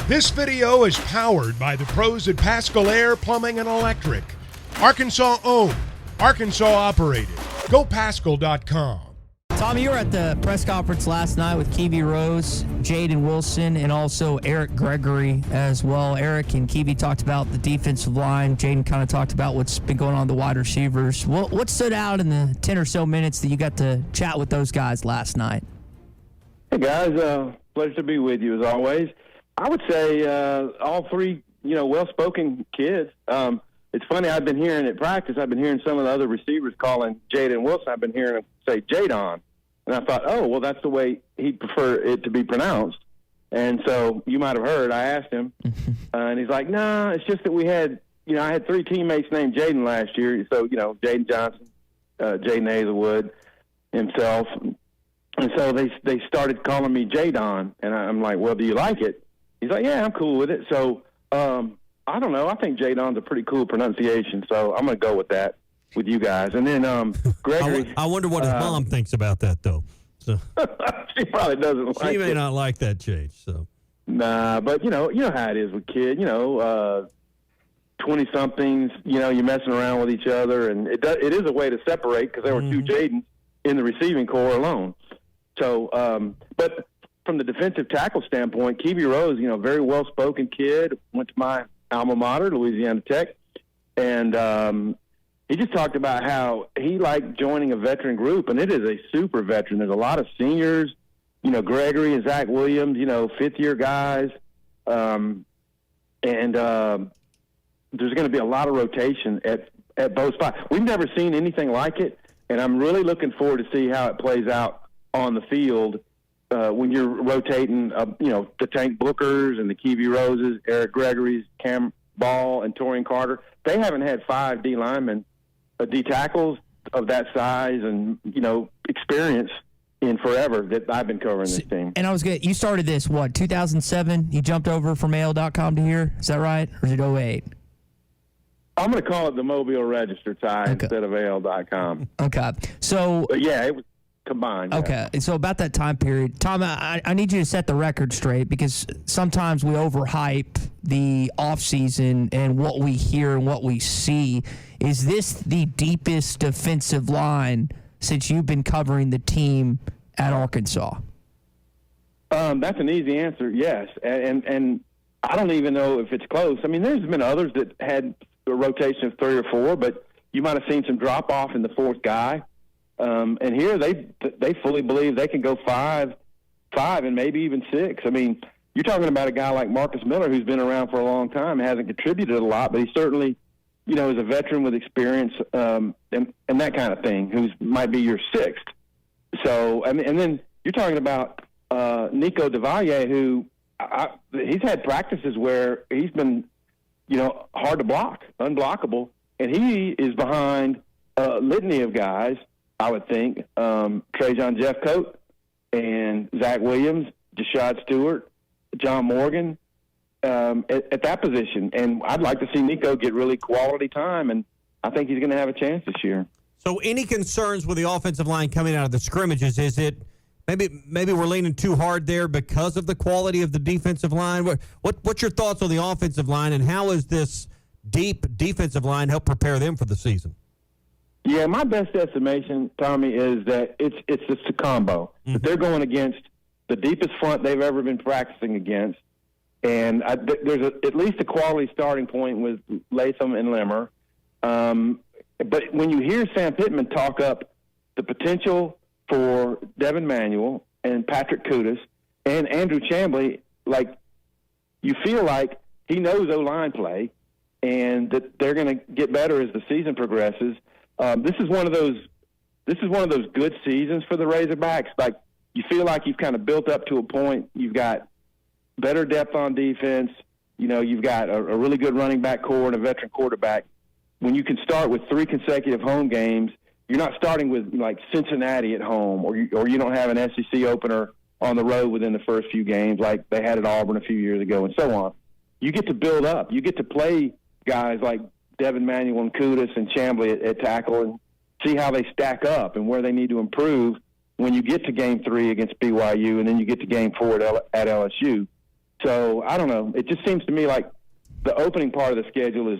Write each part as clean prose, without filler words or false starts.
This video is powered by the pros at Pascal Air Plumbing and Electric. Arkansas owned, Arkansas operated. GoPascal.com. Tommy, you were at the press conference last night with Kiwi Rose, Jaden Wilson, and also Eric Gregory as well. Eric and Kiwi talked about the defensive line. Jaden kind of talked about what's been going on with the wide receivers. What stood out in the 10 or so minutes that you got to chat with those guys last night? Hey, guys. Pleasure to be with you as always. I would say all three, well-spoken kids. It's funny, I've been hearing at practice, I've been hearing some of the other receivers calling Jaden Wilson. I've been hearing them say Jadon. And I thought, oh, well, that's the way he'd prefer it to be pronounced. And so you might have heard, I asked him, and he's like, nah, it's just that we had, I had three teammates named Jaden last year. So, Jaden Johnson, Jaden Hazelwood himself. And so they started calling me Jadon. And I'm like, well, do you like it? He's like, yeah, I'm cool with it. So, I don't know. I think Jadon's a pretty cool pronunciation. So I'm going to go with that with you guys. And then Gregory. I wonder what his mom thinks about that, though. So she probably doesn't like it. She may not like that change. So nah, but you know how it is with kids. 20-somethings. You're messing around with each other, and it is a way to separate because there were two Jadens in the receiving corps alone. So, but from the defensive tackle standpoint, Kiwi Rose, very well-spoken kid, went to my alma mater, Louisiana Tech, and he just talked about how he liked joining a veteran group, and it is a super veteran. There's a lot of seniors, Gregory and Zach Williams, fifth-year guys, and there's going to be a lot of rotation at both spots. We've never seen anything like it, and I'm really looking forward to see how it plays out on the field when you're rotating, the Tank Bookers and the Kiwi Roses, Eric Gregory's, Cam Ball, and Torian Carter. They haven't had 5 D linemen, D tackles of that size and, experience in forever that I've been covering this team. And I was good. You started this, 2007? You jumped over from AL.com to here? Is that right? Or is it 08? I'm going to call it the Mobile Register, Ty, instead of AL.com. Okay. So, but yeah, it was combined. Okay. Yeah. So about that time period, Tom, I need you to set the record straight because sometimes we overhype the offseason and what we hear and what we see. Is this the deepest defensive line since you've been covering the team at Arkansas? That's an easy answer, yes. And I don't even know if it's close. I mean, there's been others that had a rotation of 3 or 4, but you might have seen some drop-off in the fourth guy. And here they fully believe they can go 5 and maybe even 6. I mean, you're talking about a guy like Marcus Miller who's been around for a long time, hasn't contributed a lot, but he certainly, is a veteran with experience and that kind of thing, who might be your 6th. So, and then you're talking about Nico DeValle, who he's had practices where he's been, hard to block, unblockable, and he is behind a litany of guys, I would think, Trajan Jeffcoat and Zach Williams, Jashad Stewart, John Morgan, at that position. And I'd like to see Nico get really quality time, and I think he's going to have a chance this year. So any concerns with the offensive line coming out of the scrimmages? Is it maybe we're leaning too hard there because of the quality of the defensive line? What's your thoughts on the offensive line, and how is this deep defensive line help prepare them for the season? Yeah, my best estimation, Tommy, is that it's just a combo. That they're going against the deepest front they've ever been practicing against, and there's at least a quality starting point with Latham and Limmer. But when you hear Sam Pittman talk up the potential for Devin Manuel and Patrick Kudus and Andrew Chamblee, you feel like he knows O-line play and that they're going to get better as the season progresses. This is one of those good seasons for the Razorbacks. Like, you feel like you've kind of built up to a point. You've got better depth on defense. You've got a really good running back core and a veteran quarterback. When you can start with 3 consecutive home games, you're not starting with like Cincinnati at home, or you don't have an SEC opener on the road within the first few games like they had at Auburn a few years ago, and so on. You get to build up. You get to play guys like Devin Manuel and Kudus and Chamblee at tackle and see how they stack up and where they need to improve when you get to Game 3 against BYU and then you get to Game 4 at LSU. So I don't know. It just seems to me like the opening part of the schedule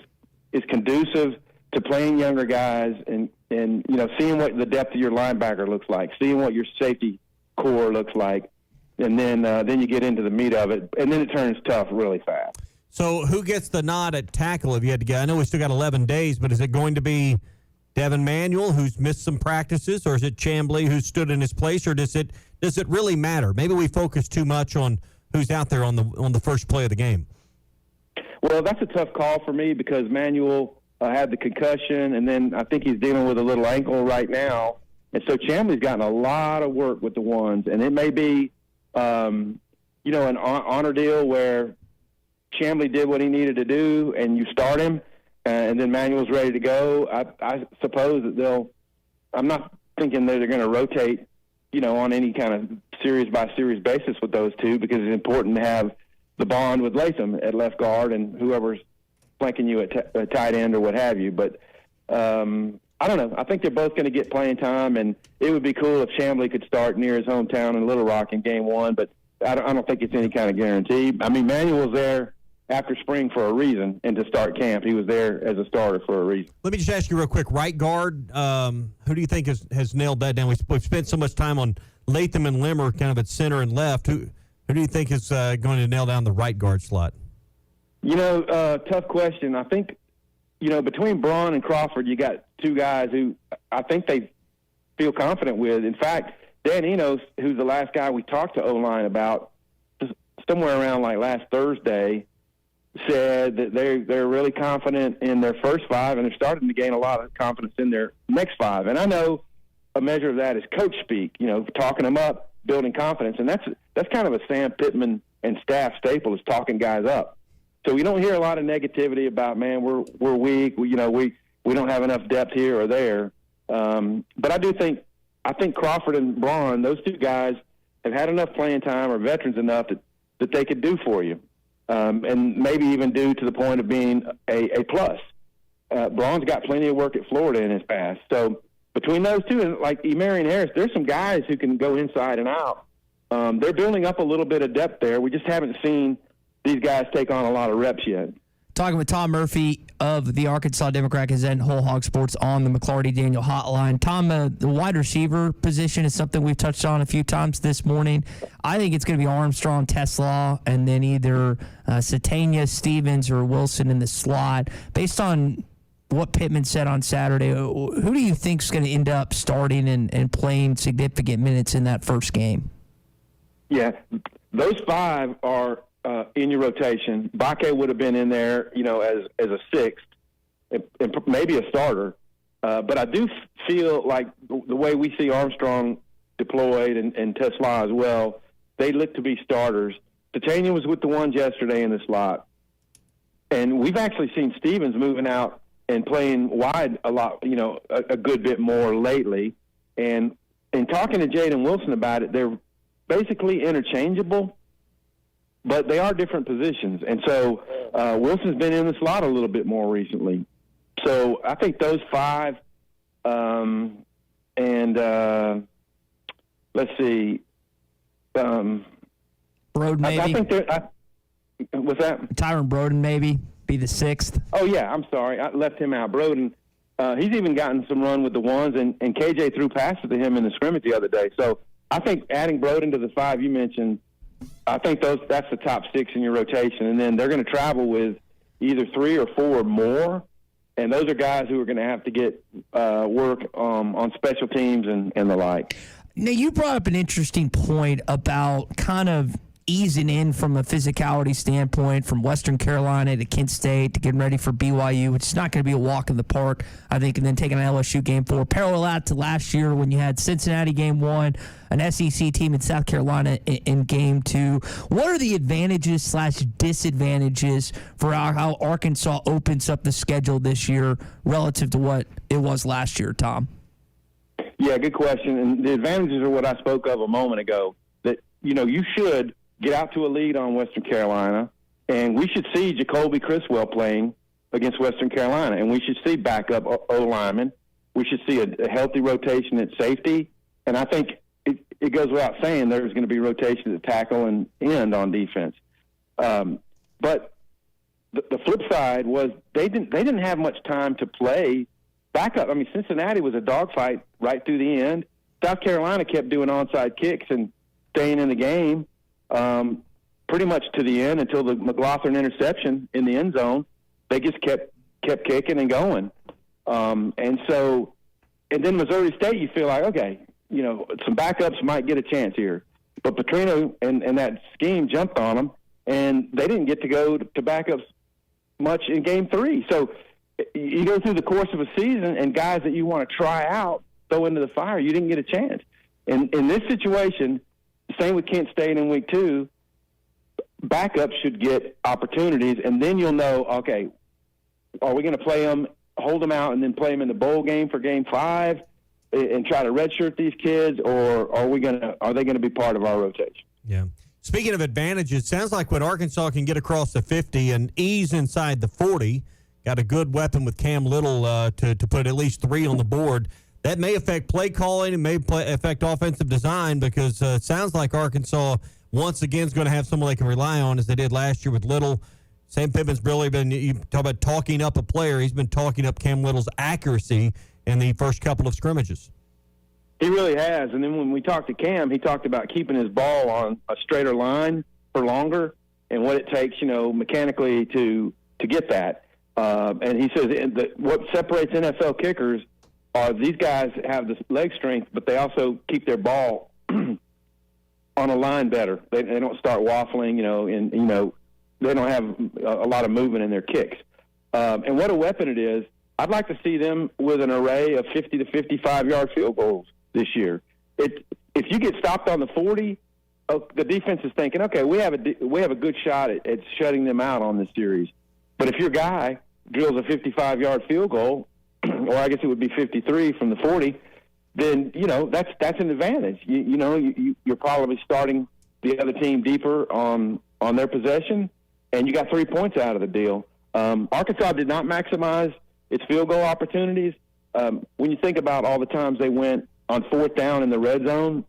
is conducive to playing younger guys and seeing what the depth of your linebacker looks like, seeing what your safety core looks like, and then you get into the meat of it, and then it turns tough really fast. So who gets the nod at tackle if you had to get? I know we still got 11 days, but is it going to be Devin Manuel, who's missed some practices, or is it Chamblee, who stood in his place, or does it really matter? Maybe we focus too much on who's out there on the first play of the game. Well, that's a tough call for me because Manuel had the concussion, and then I think he's dealing with a little ankle right now. And so Chamblee's gotten a lot of work with the ones, and it may be, an honor deal where Chamblee did what he needed to do, and you start him, and then Manuel's ready to go. I suppose that I'm not thinking that they're going to rotate, on any kind of series-by-series basis with those two because it's important to have the bond with Latham at left guard and whoever's flanking you at tight end or what have you. But I don't know. I think they're both going to get playing time, and it would be cool if Chamblee could start near his hometown in Little Rock in game one, but I don't think it's any kind of guarantee. I mean, Manuel's there after spring for a reason, and to start camp, he was there as a starter for a reason. Let me just ask you real quick, right guard, who do you think has nailed that down? We've spent so much time on Latham and Limmer kind of at center and left. Who do you think is going to nail down the right guard slot? Tough question. I think, between Braun and Crawford, you got two guys who I think they feel confident with. In fact, Dan Enos, who's the last guy we talked to O-line about, somewhere around like last Thursday, said that they're really confident in their first five, and they're starting to gain a lot of confidence in their next five. And I know a measure of that is coach speak, talking them up, building confidence, and that's kind of a Sam Pittman and staff staple is talking guys up. So we don't hear a lot of negativity about, man, we're weak, we don't have enough depth here or there. But I think Crawford and Braun, those two guys, have had enough playing time or veterans enough that they could do for you. And maybe even do to the point of being a plus. Braun's got plenty of work at Florida in his past. So between those two, and like Emarion Harris, there's some guys who can go inside and out. They're building up a little bit of depth there. We just haven't seen these guys take on a lot of reps yet. Talking with Tom Murphy of the Arkansas Democrat-Gazette and Whole Hog Sports on the McLarty Daniel hotline. Tom, the wide receiver position is something we've touched on a few times this morning. I think it's going to be Armstrong, Tesla, and then either Satania, Stevens, or Wilson in the slot. Based on what Pittman said on Saturday, who do you think is going to end up starting and playing significant minutes in that first game? Yeah, those five are in your rotation. Bakke would have been in there, as a sixth, and maybe a starter. But I do feel like the way we see Armstrong deployed and Tesla as well, they look to be starters. Titania was with the ones yesterday in the slot. And we've actually seen Stevens moving out and playing wide a lot, a good bit more lately. And in talking to Jaden Wilson about it, they're basically interchangeable, but they are different positions. And so Wilson's been in the slot a little bit more recently. So I think those five, let's see. Broden, maybe? I think what's that? Tyron Broden, maybe, be the sixth. Oh, yeah, I'm sorry. I left him out. Broden, he's even gotten some run with the ones, and KJ threw passes to him in the scrimmage the other day. So I think adding Broden to the five you mentioned, I think that's the top six in your rotation. And then they're going to travel with either three or four more, and those are guys who are going to have to get work on special teams and the like. Now, you brought up an interesting point about kind of easing in from a physicality standpoint from Western Carolina to Kent State to getting ready for BYU, which is not going to be a walk in the park, I think, and then taking an LSU game 4. Parallel that to last year when you had Cincinnati game 1, an SEC team in South Carolina in game 2. What are the advantages / disadvantages for how Arkansas opens up the schedule this year relative to what it was last year, Tom? Yeah, good question. And the advantages are what I spoke of a moment ago, that, you should get out to a lead on Western Carolina, and we should see Jacoby Criswell playing against Western Carolina, and we should see backup O-linemen. We should see a healthy rotation at safety, and I think it goes without saying there's going to be rotation at tackle and end on defense. But the flip side was they didn't have much time to play backup. I mean, Cincinnati was a dogfight right through the end. South Carolina kept doing onside kicks and staying in the game pretty much to the end until the McLaughlin interception in the end zone. They just kept kicking and going. And then Missouri State, you feel like, okay, some backups might get a chance here. But Petrino and that scheme jumped on them, and they didn't get to go to backups much in Game 3. So you go through the course of a season, and guys that you want to try out throw into the fire, you didn't get a chance. And in this situation, same with Kent State in Week 2, backups should get opportunities, and then you'll know, okay, are we going to play them, hold them out, and then play them in the bowl game for Game 5 and try to redshirt these kids, or are they going to be part of our rotation? Yeah. Speaking of advantages, sounds like when Arkansas can get across the 50 and ease inside the 40, got a good weapon with Cam Little to put at least 3 on the board. That may affect play calling. It may affect offensive design because it sounds like Arkansas once again is going to have someone they can rely on as they did last year with Little. Sam Pittman's really been, you talk about talking up a player, he's been talking up Cam Little's accuracy in the first couple of scrimmages. He really has. And then when we talked to Cam, he talked about keeping his ball on a straighter line for longer and what it takes, mechanically to get that. And he says what separates NFL kickers are these guys have the leg strength, but they also keep their ball on a line better. They don't start waffling, they don't have a lot of movement in their kicks. And what a weapon it is. I'd like to see them with an array of 50 to 55-yard field goals this year. If you get stopped on the 40, the defense is thinking, okay, we have a good shot at shutting them out on this series. But if your guy drills a 55-yard field goal, or I guess it would be 53 from the 40, then that's an advantage. You're probably starting the other team deeper on their possession, and you got 3 points out of the deal. Arkansas did not maximize its field goal opportunities. When you think about all the times they went on 4th down in the red zone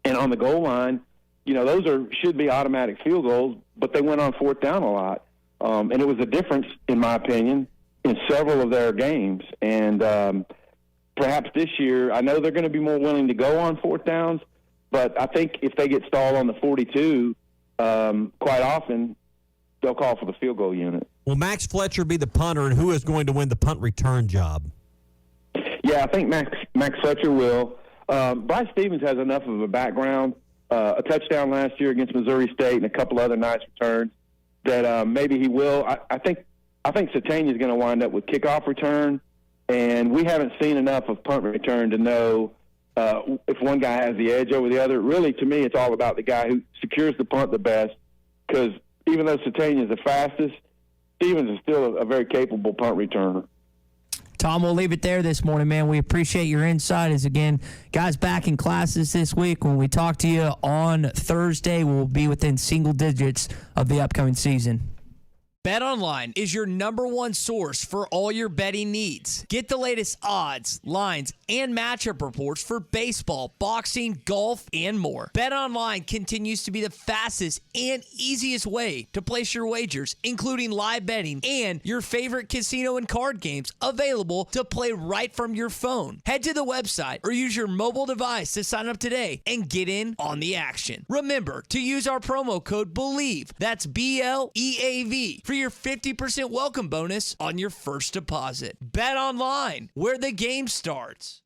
and on the goal line, those should be automatic field goals, but they went on 4th down a lot. And it was a difference, in my opinion, in several of their games. And perhaps this year, I know they're going to be more willing to go on 4th downs, but I think if they get stalled on the 42, quite often they'll call for the field goal unit. Will Max Fletcher be the punter, and who is going to win the punt return job? Yeah, I think Max Fletcher will. Bryce Stevens has enough of a background, a touchdown last year against Missouri State and a couple other nice returns, that maybe he will. I think Satania is going to wind up with kickoff return, and we haven't seen enough of punt return to know if one guy has the edge over the other. Really, to me, it's all about the guy who secures the punt the best, because even though Satania is the fastest, Stevens is still a very capable punt returner. Tom, we'll leave it there this morning, man. We appreciate your insight. As again, guys back in classes this week. When we talk to you on Thursday, we'll be within single digits of the upcoming season. BetOnline is your #1 source for all your betting needs. Get the latest odds, lines, and matchup reports for baseball, boxing, golf, and more. BetOnline continues to be the fastest and easiest way to place your wagers, including live betting and your favorite casino and card games available to play right from your phone. Head to the website or use your mobile device to sign up today and get in on the action. Remember to use our promo code BELIEVE, that's BLEAV, for your 50% welcome bonus on your first deposit. Bet online, where the game starts.